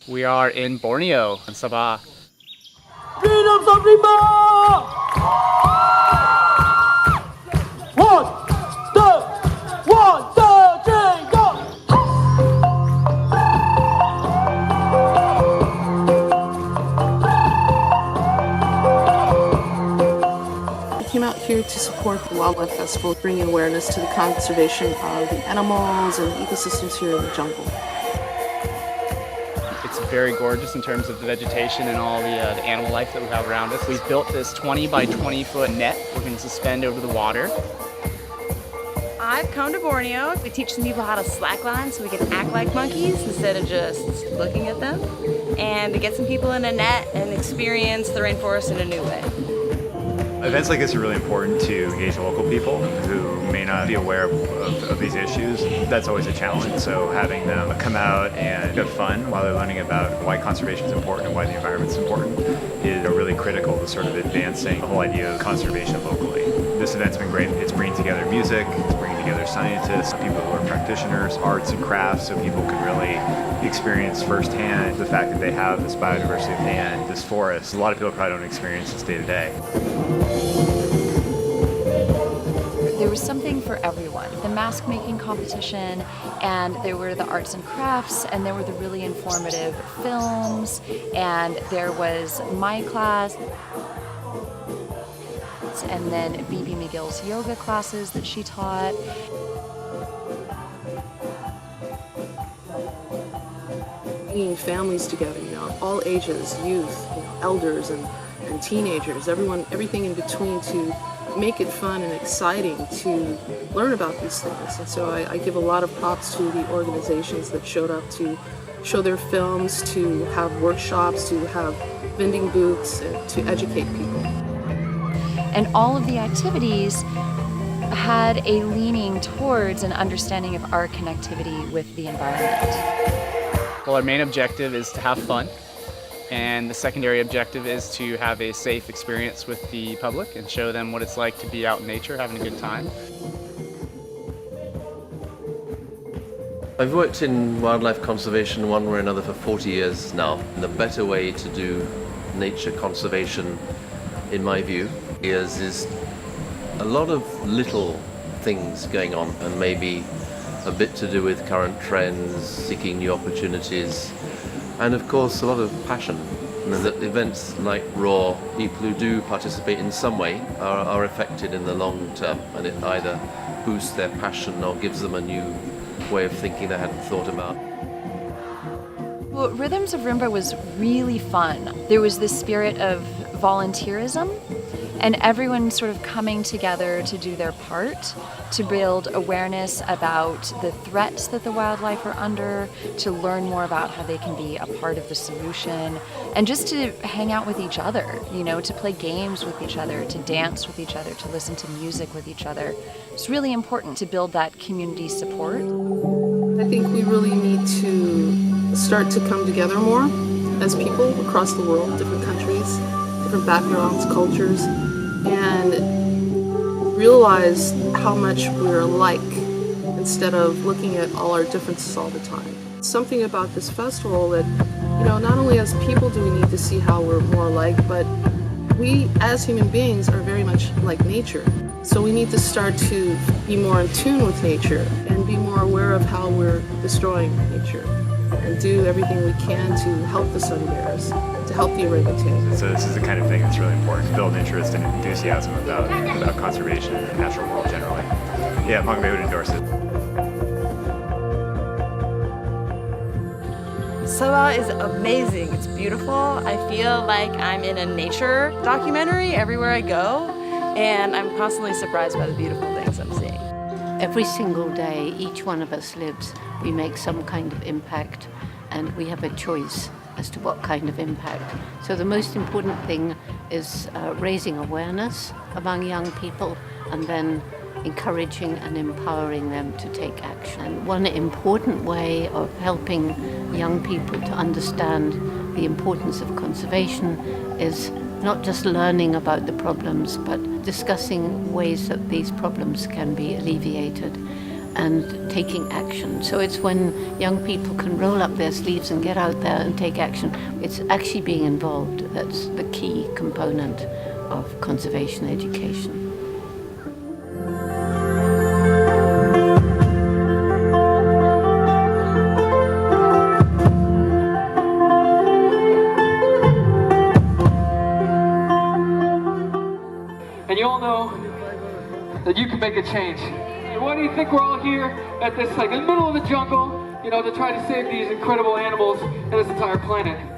We are in Borneo, in Sabah. Freedoms of Rimba! One, two, three, go! We came out here to support the Wildlife Festival, bringing awareness to the conservation of the animals and ecosystems here in the jungle. It's very gorgeous in terms of the vegetation and all the animal life that we have around us. We've built this 20 by 20 foot net we're going to suspend over the water. I've come to Borneo. We teach some people how to slackline so we can act like monkeys instead of just looking at them, and to get some people in a net and experience the rainforest in a new way. Events like this are really important to engage local people who may not be aware of these issues. That's always a challenge, so having them come out and have fun while they're learning about why conservation is important and why the environment is important is really critical to sort of advancing the whole idea of conservation locally. This event's been great. It's bringing together music, it's bringing together scientists, people who are practitioners, arts and crafts, so people can really experience firsthand the fact that they have this biodiversity of land, this forest. A lot of people probably don't experience this day to day. There was something for everyone. The mask making competition, and there were the arts and crafts, and there were the really informative films, and there was my class, and then Bibi McGill's yoga classes that she taught. Bringing families together, all ages, youth, elders and teenagers, everything in between, to make it fun and exciting to learn about these things. And so I give a lot of props to the organizations that showed up to show their films, to have workshops, to have vending booths, and to educate people. And all of the activities had a leaning towards an understanding of our connectivity with the environment. Well, our main objective is to have fun, and the secondary objective is to have a safe experience with the public and show them what it's like to be out in nature, having a good time. I've worked in wildlife conservation one way or another for 40 years now. And the better way to do nature conservation, in my view, is a lot of little things going on, and maybe a bit to do with current trends, seeking new opportunities, and of course a lot of passion. And that events like RoR, people who do participate in some way are affected in the long term, and it either boosts their passion or gives them a new way of thinking they hadn't thought about. Well, Rhythms of Rimba was really fun. There was this spirit of volunteerism, and everyone sort of coming together to do their part, to build awareness about the threats that the wildlife are under, to learn more about how they can be a part of the solution, and just to hang out with each other, to play games with each other, to dance with each other, to listen to music with each other. It's really important to build that community support. I think we really need to start to come together more as people across the world, different countries, different backgrounds, cultures, and realize how much we're alike instead of looking at all our differences all the time. Something about this festival that, not only as people do we need to see how we're more alike, but we as human beings are very much like nature. So we need to start to be more in tune with nature and be more aware of how we're destroying nature, and do everything we can to help the sun bears, to help the orangutan. So this is the kind of thing that's really important to build interest and enthusiasm about conservation and the natural world generally. Yeah, Mosbough would endorse it. Sabah is amazing. It's beautiful. I feel like I'm in a nature documentary everywhere I go, and I'm constantly surprised by the beautiful things I'm seeing. Every single day, each one of us lives, we make some kind of impact, and we have a choice as to what kind of impact. So the most important thing is raising awareness among young people, and then encouraging and empowering them to take action. And one important way of helping young people to understand the importance of conservation is not just learning about the problems, but discussing ways that these problems can be alleviated. and taking action. So it's when young people can roll up their sleeves and get out there and take action. It's actually being involved. That's the key component of conservation education. And you all know that you can make a change. Why do you think we're all here at this, like, in the middle of the jungle, you know, to try to save these incredible animals and this entire planet?